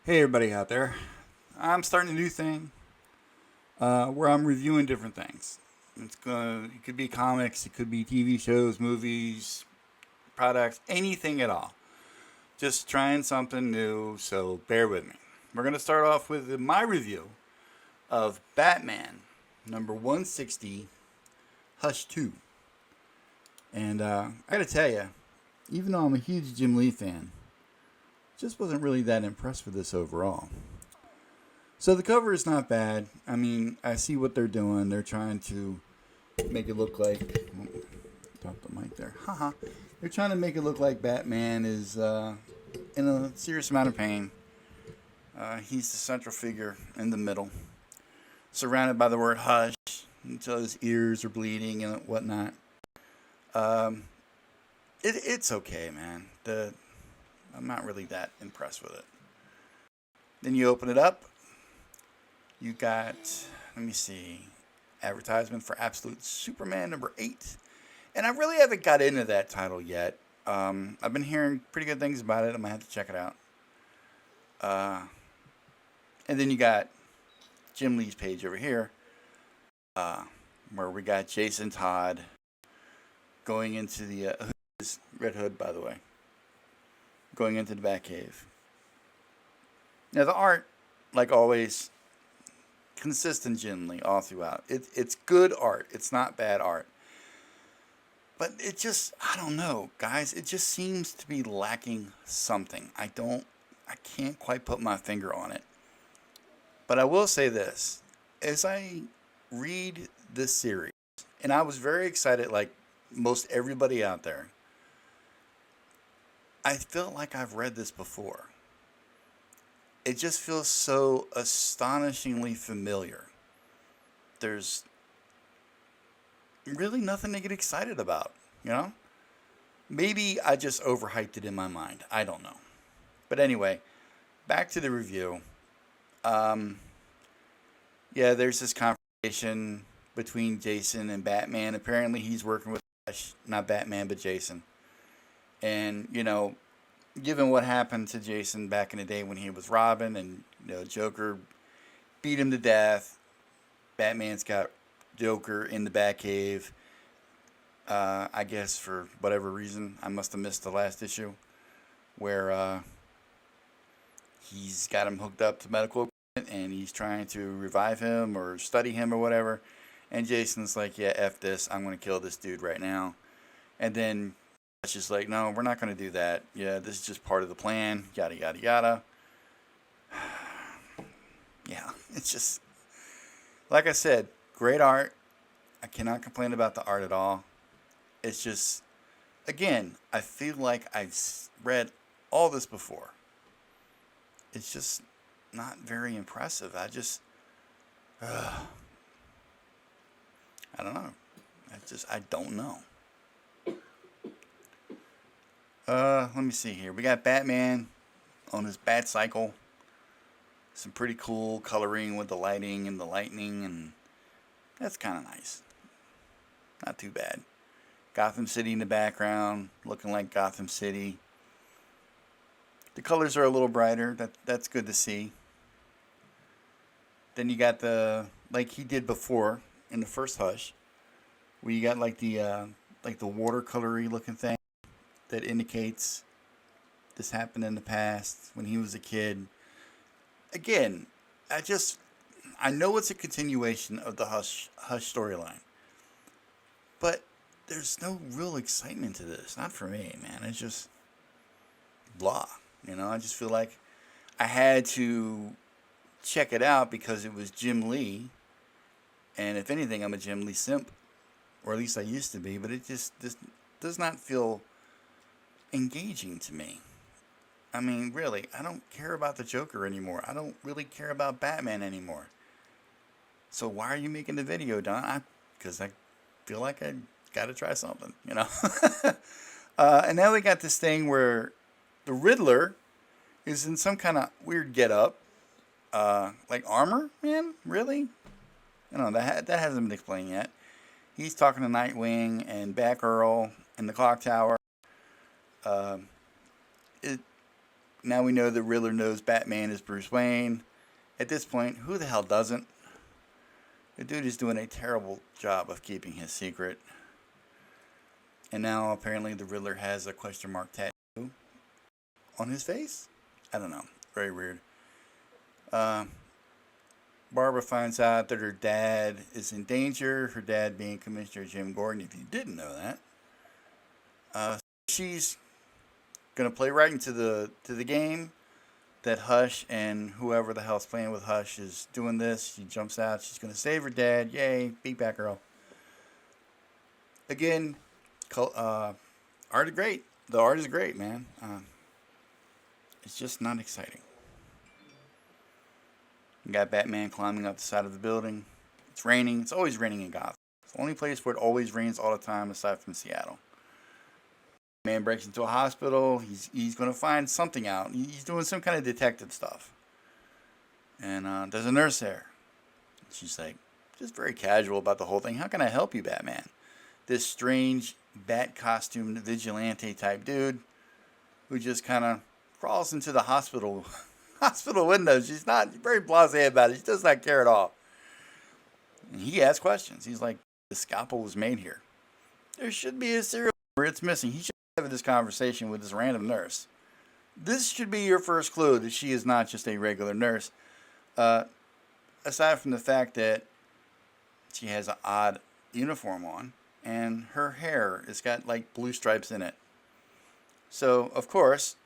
Hey everybody out there. I'm starting a new thing where I'm reviewing different things. It could be comics, it could be TV shows, movies, products, anything at all. Just trying something new, so bear with me. We're gonna start off with my review of Batman number 160, Hush 2. And I gotta tell you, even though I'm a huge Jim Lee fan, just wasn't really that impressed with this overall. So the cover is not bad. I mean, I see what they're doing. They're trying to make it look like. Drop the mic there. Haha. They're trying to make it look like Batman is in a serious amount of pain. He's the central figure in the middle, surrounded by the word hush until his ears are bleeding and whatnot. It's okay, man. I'm not really that impressed with it. Then you open it up. You got, let me see, advertisement for Absolute Superman number 8. And I really haven't got into that title yet. I've been hearing pretty good things about it. I might have to check it out. And then you got Jim Lee's page over here, where we got Jason Todd going into the Red Hood, by the way, going into the Batcave. Now the art, like always, consistent Jim Lee all throughout. It's good art. It's not bad art. But it just, I don't know, guys. It just seems to be lacking something. I can't quite put my finger on it. But I will say this. As I read this series, and I was very excited, like most everybody out there, I feel like I've read this before. It just feels so astonishingly familiar. There's really nothing to get excited about, you know? Maybe I just overhyped it in my mind. I don't know. But anyway, back to the review. Yeah, there's this conversation between Jason and Batman. Apparently he's working with, not Batman, but Jason. And, given what happened to Jason back in the day when he was Robin and Joker beat him to death, Batman's got Joker in the Batcave. I guess for whatever reason, I must have missed the last issue where he's got him hooked up to medical equipment and he's trying to revive him or study him or whatever. And Jason's like, yeah, F this. I'm going to kill this dude right now. And then it's just like, no, we're not going to do that. Yeah, this is just part of the plan. Yada, yada, yada. Yeah, it's just, like I said, great art. I cannot complain about the art at all. It's just, again, I feel like I've read all this before. It's just not very impressive. I don't know. I don't know. Let me see here. We got Batman on his bat cycle. Some pretty cool coloring with the lighting and the lightning, and that's kind of nice. Not too bad. Gotham City in the background, looking like Gotham City. The colors are a little brighter. That's good to see. Then you got like he did before in the first Hush, where you got like the watercolory looking thing that indicates this happened in the past when he was a kid. Again, I know it's a continuation of the Hush storyline, but there's no real excitement to this. Not for me, man. It's just blah. I just feel like I had to check it out because it was Jim Lee, and if anything, I'm a Jim Lee simp, or at least I used to be. But it just this does not feel engaging to me. I mean, really, I don't care about the Joker anymore. I don't really care about Batman anymore. So why are you making the video, Don? Because I feel like I got to try something, And now we got this thing where the Riddler is in some kind of weird getup, like armor, man. Really? That hasn't been explained yet. He's talking to Nightwing and Batgirl in the clock tower. Now we know the Riddler knows Batman is Bruce Wayne. At this point, who the hell doesn't? The dude is doing a terrible job of keeping his secret. And now apparently the Riddler has a question mark tattoo on his face? I don't know. Very weird. Barbara finds out that her dad is in danger. Her dad being Commissioner Jim Gordon, if you didn't know that. She's going to play right into the game that Hush and whoever the hell's playing with Hush is doing this. She jumps out. She's going to save her dad. Yay. Beat Batgirl. Again, art is great. The art is great, man. It's just not exciting. You got Batman climbing up the side of the building. It's raining. It's always raining in Gotham. It's the only place where it always rains all the time aside from Seattle. Man breaks into a hospital. He's going to find something out. He's doing some kind of detective stuff. And there's a nurse there. She's like, just very casual about the whole thing. How can I help you, Batman? This strange bat costumed vigilante type dude who just kind of crawls into the hospital window. She's not very blasé about it. She does not care at all. And he asks questions. He's like, the scalpel was made here. There should be a serial number. It's missing. He should have this conversation with this random nurse. This should be your first clue that she is not just a regular nurse. Aside from the fact that she has an odd uniform on and her hair has got like blue stripes in it. So, of course,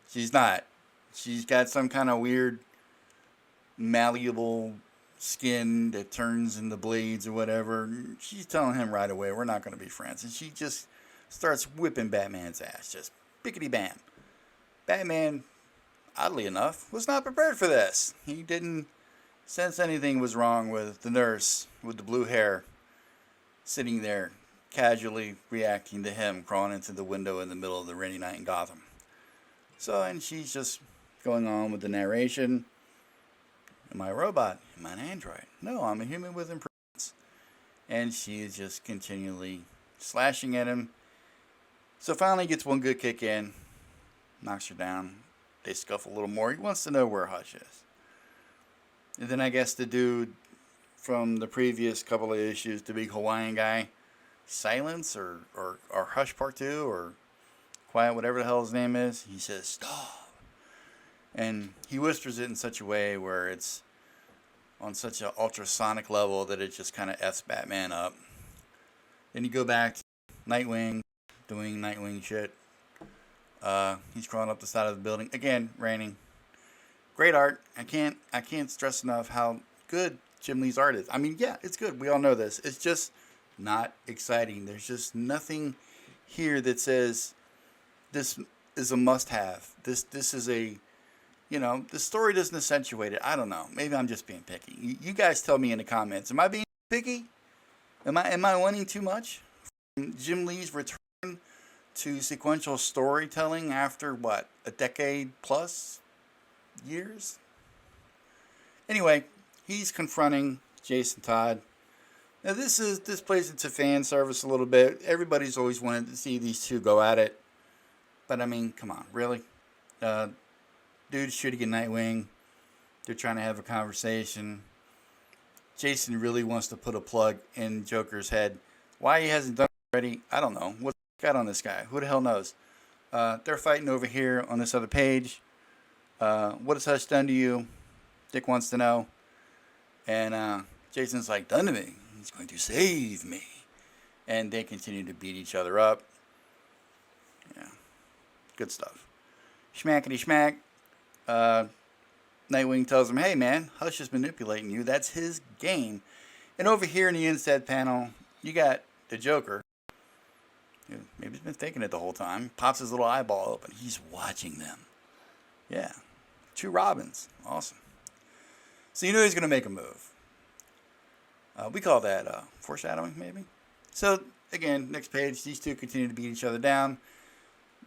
she's not. She's got some kind of weird malleable skin that turns into blades or whatever. She's telling him right away, we're not going to be friends. And she just starts whipping Batman's ass. Just bickety bam. Batman, oddly enough, was not prepared for this. He didn't sense anything was wrong with the nurse with the blue hair sitting there casually reacting to him crawling into the window in the middle of the rainy night in Gotham. So, and she's just going on with the narration. Am I a robot? Am I an android? No, I'm a human with improvements. And she is just continually slashing at him. So finally gets one good kick in. Knocks her down. They scuffle a little more. He wants to know where Hush is. And then I guess the dude from the previous couple of issues, the big Hawaiian guy, Silence or Hush Part 2 or Quiet, whatever the hell his name is, he says, stop. And he whispers it in such a way where it's on such an ultrasonic level that it just kind of F's Batman up. Then you go back to Nightwing, doing Nightwing shit. He's crawling up the side of the building. Again, raining. Great art. I can't stress enough how good Jim Lee's art is. I mean, yeah, it's good. We all know this. It's just not exciting. There's just nothing here that says this is a must-have. This is a, the story doesn't accentuate it. I don't know. Maybe I'm just being picky. You guys tell me in the comments. Am I being picky? Am I wanting too much? Jim Lee's return to sequential storytelling after what, a decade plus years? Anyway, he's confronting Jason Todd. Now this plays into fan service a little bit. Everybody's always wanted to see these two go at it. But I mean, come on, really? Dude's shooting at Nightwing. They're trying to have a conversation. Jason really wants to put a plug in Joker's head. Why he hasn't done it already, I don't know. What's got on this guy? Who the hell knows? They're fighting over here on this other page. What has Hush done to you? Dick wants to know. And Jason's like, done to me. He's going to save me. And they continue to beat each other up. Yeah. Good stuff. Schmackety schmack. Nightwing tells him, hey man, Hush is manipulating you. That's his game. And over here in the instead panel, you got the Joker. Maybe he's been thinking it the whole time. Pops his little eyeball open. He's watching them. Yeah. 2 Robins. Awesome. So you know he's going to make a move. We call that foreshadowing, maybe. So, again, next page, these two continue to beat each other down.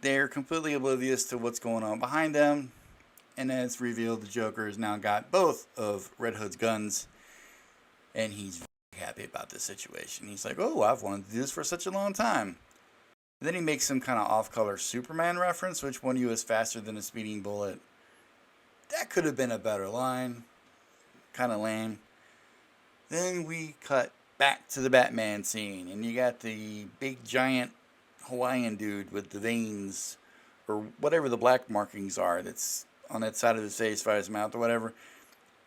They're completely oblivious to what's going on behind them. And as it's revealed, the Joker has now got both of Red Hood's guns. And he's very happy about this situation. He's like, oh, I've wanted to do this for such a long time. And then he makes some kind of off-color Superman reference. Which one of you is faster than a speeding bullet? That could have been a better line. Kind of lame. Then we cut back to the Batman scene. And you got the big giant Hawaiian dude with the veins, or whatever the black markings are that's on that side of his face, by his mouth or whatever.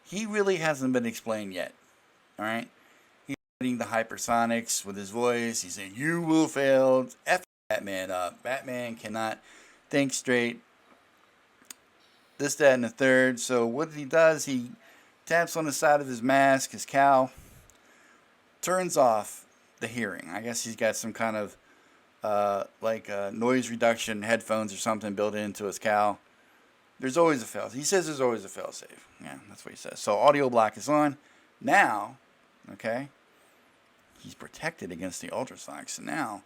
He really hasn't been explained yet. Alright? He's hitting the hypersonics with his voice. He's saying, "You will fail." F Batman up. Batman cannot think straight. This, that, and the third. So what he does, he taps on the side of his mask, his cowl, turns off the hearing. I guess he's got some kind of noise reduction headphones or something built into his cowl. There's always a fail. He says there's always a failsafe. Yeah, that's what he says. So audio block is on. Now, okay, he's protected against the ultrasonics. So now,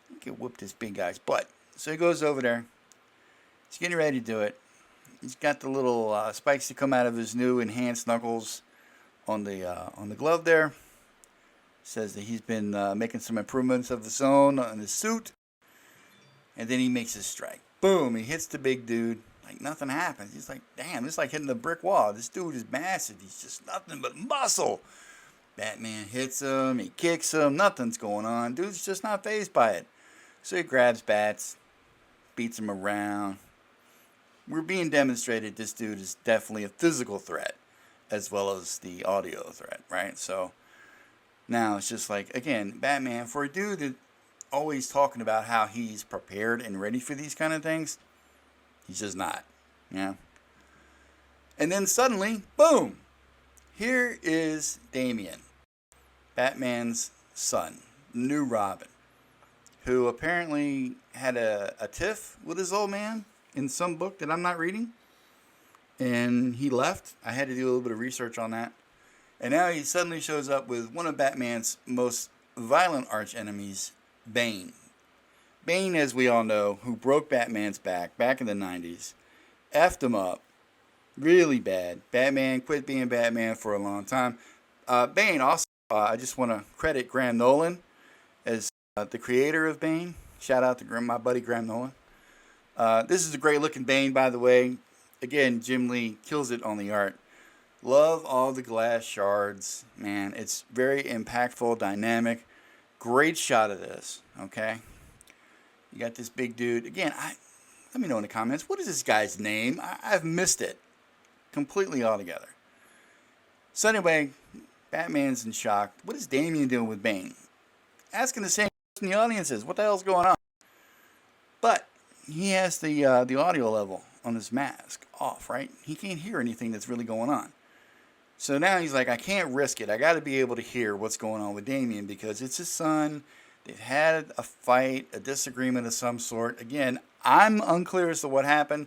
he can whoop this big guy's butt. So he goes over there. He's getting ready to do it. He's got the little spikes that come out of his new enhanced knuckles on the glove there. Says that he's been making some improvements of his own on his suit. And then he makes his strike. Boom! He hits the big dude. Like nothing happens. He's like, damn, it's like hitting the brick wall. This dude is massive. He's just nothing but muscle. Batman hits him. He kicks him. Nothing's going on. Dude's just not fazed by it. So he grabs bats, beats him around. We're being demonstrated this dude is definitely a physical threat as well as the audio threat, right? So now it's just like, again, Batman, for a dude that always talking about how he's prepared and ready for these kind of things, he's just not. Yeah. And then suddenly, boom, here is Damian, Batman's son, new Robin, who apparently had a tiff with his old man in some book that I'm not reading. And he left. I had to do a little bit of research on that. And now he suddenly shows up with one of Batman's most violent arch enemies, Bane. Bane, as we all know, who broke Batman's back in the 90s, effed him up really bad. Batman quit being Batman for a long time. Bane also, I just want to credit Graham Nolan as the creator of Bane. Shout out to my buddy Graham Nolan. This is a great looking Bane, by the way. Again, Jim Lee kills it on the art. Love all the glass shards, man. It's very impactful, dynamic. Great shot of this, okay? You got this big dude. Again, let me know in the comments, what is this guy's name? I've missed it completely altogether. So anyway, Batman's in shock. What is Damian doing with Bane? Asking the same question the audience is. What the hell's going on? But he has the audio level on his mask off, right? He can't hear anything that's really going on. So now he's like, I can't risk it. I got to be able to hear what's going on with Damian because it's his son. They've had a fight, a disagreement of some sort. Again, I'm unclear as to what happened.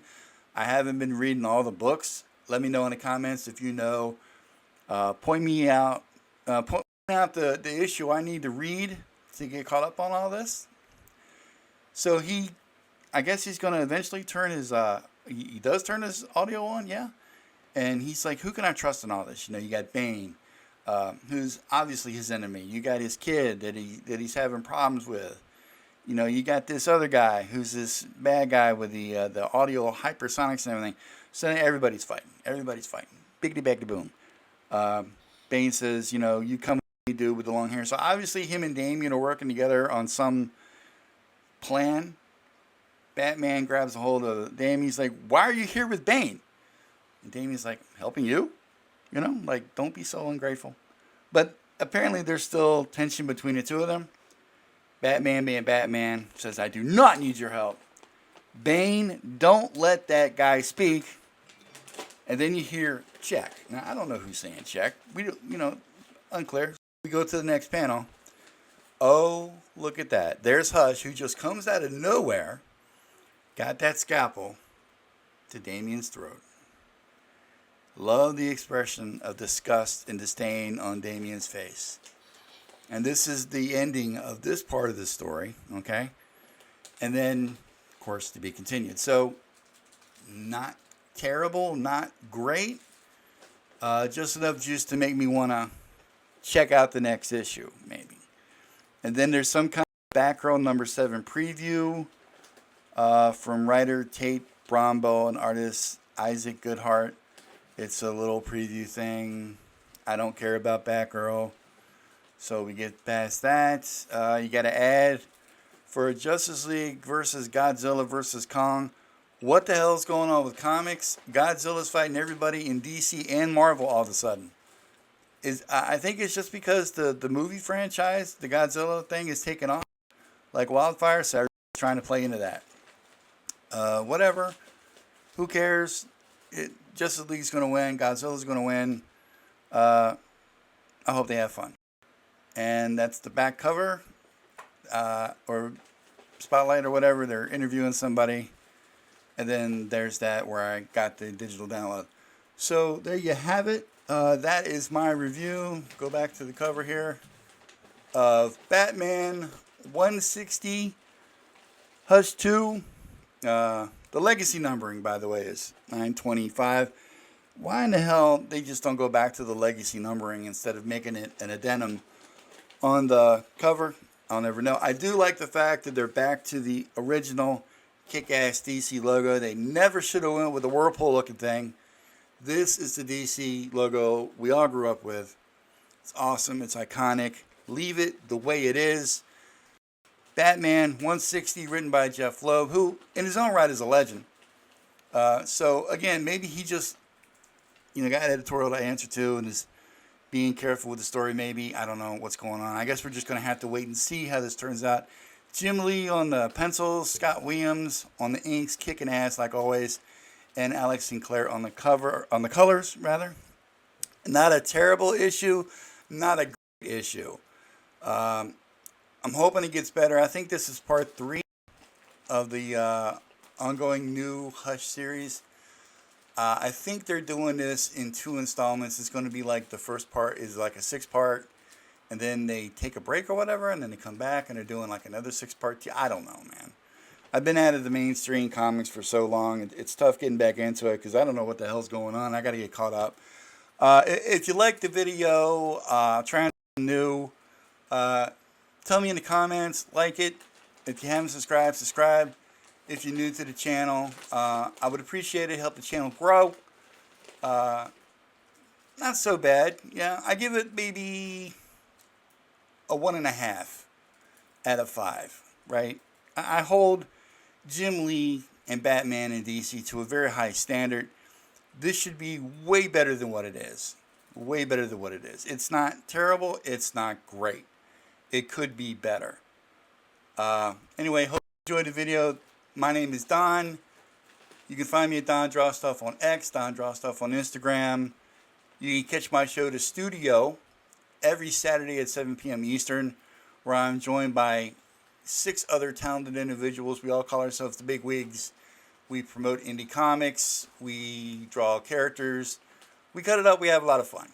I haven't been reading all the books. Let me know in the comments if you know. Point out the issue I need to read to get caught up on all this. So I guess he's going to eventually turn his, he does turn his audio on, yeah. And he's like, who can I trust in all this? You know, you got Bane, who's obviously his enemy. You got his kid that he's having problems with. You know, you got this other guy who's this bad guy with the audio hypersonics and everything. So everybody's fighting. Everybody's fighting. Biggity baggity boom. Bane says, you know, you come with me, dude, with the long hair. So obviously him and Damian are working together on some plan. Batman grabs a hold of Damian. He's like, why are you here with Bane? And Damian's like, helping you? You know, like, don't be so ungrateful. But apparently there's still tension between the two of them. Batman being Batman says, I do not need your help. Bane, don't let that guy speak. And then you hear check. Now, I don't know who's saying check. Unclear. We go to the next panel. Oh, look at that. There's Hush, who just comes out of nowhere. Got that scalpel to Damian's throat. Love the expression of disgust and disdain on Damian's face. And this is the ending of this part of the story, okay? And then, of course, to be continued. So, not terrible, not great. Just enough juice to make me want to check out the next issue, maybe. And then there's some kind Batgirl number 7 preview from writer Tate Brombo and artist Isaac Goodhart. It's a little preview thing. I don't care about Batgirl, so we get past that. You got to add for Justice League versus Godzilla versus Kong. What the hell is going on with comics? Godzilla's fighting everybody in DC and Marvel all of a sudden. I think it's just because the movie franchise, the Godzilla thing, is taking off like wildfire, so everybody's trying to play into that. Whatever. Who cares? Justice League's going to win. Godzilla's going to win. I hope they have fun. And that's the back cover. Or spotlight or whatever. They're interviewing somebody. And then there's that where I got the digital download. So there you have it. That is my review. Go back to the cover here of Batman 160 Hush 2. The legacy numbering, by the way, is 925. Why in the hell they just don't go back to the legacy numbering instead of making it an addendum on the cover? I'll never know. I do like the fact that they're back to the original kick-ass DC logo. They never should have went with the Whirlpool looking thing. This is the DC logo we all grew up with. It's awesome. It's iconic. Leave it the way it is. Batman 160, written by Jeph Loeb, who in his own right is a legend. So again, maybe he just, got an editorial to answer to and is being careful with the story. Maybe, I don't know what's going on. I guess we're just going to have to wait and see how this turns out. Jim Lee on the pencils, Scott Williams on the inks, kicking ass like always, and Alex Sinclair on the colors rather. Not a terrible issue, not a great issue. I'm hoping it gets better. I think this is part 3 of the ongoing new Hush series. I think they're doing this in 2 installments. It's going to be like the first part is like a 6-part, and then they take a break or whatever, and then they come back and they're doing like another 6-part. I don't know, man. I've been out of the mainstream comics for so long. It's tough getting back into it because I don't know what the hell's going on. I got to get caught up. If you like the video, trying something new, tell me in the comments, like it. If you haven't subscribed, subscribe. If you're new to the channel, I would appreciate it. Help the channel grow. Not so bad. Yeah, I give it maybe a 1.5 out of 5. Right? I hold Jim Lee and Batman and DC to a very high standard. This should be way better than what it is. Way better than what it is. It's not terrible. It's not great. It could be better. Anyway, hope you enjoyed the video. My name is Don. You can find me at Don Draw Stuff on X, Don Draw Stuff on Instagram. You can catch my show, The Studio, every Saturday at 7 p.m. Eastern, where I'm joined by 6 other talented individuals. We all call ourselves the Big Wigs. We promote indie comics. We draw characters. We cut it up. We have a lot of fun.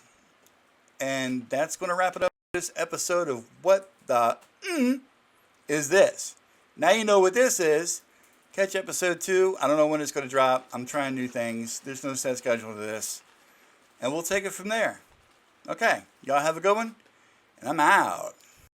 And that's going to wrap it up for this episode of What the Is This? Now you know what this is. Catch episode 2. I don't know when it's going to drop. I'm trying new things. There's no set schedule to this. And we'll take it from there. Okay. Y'all have a good one. And I'm out.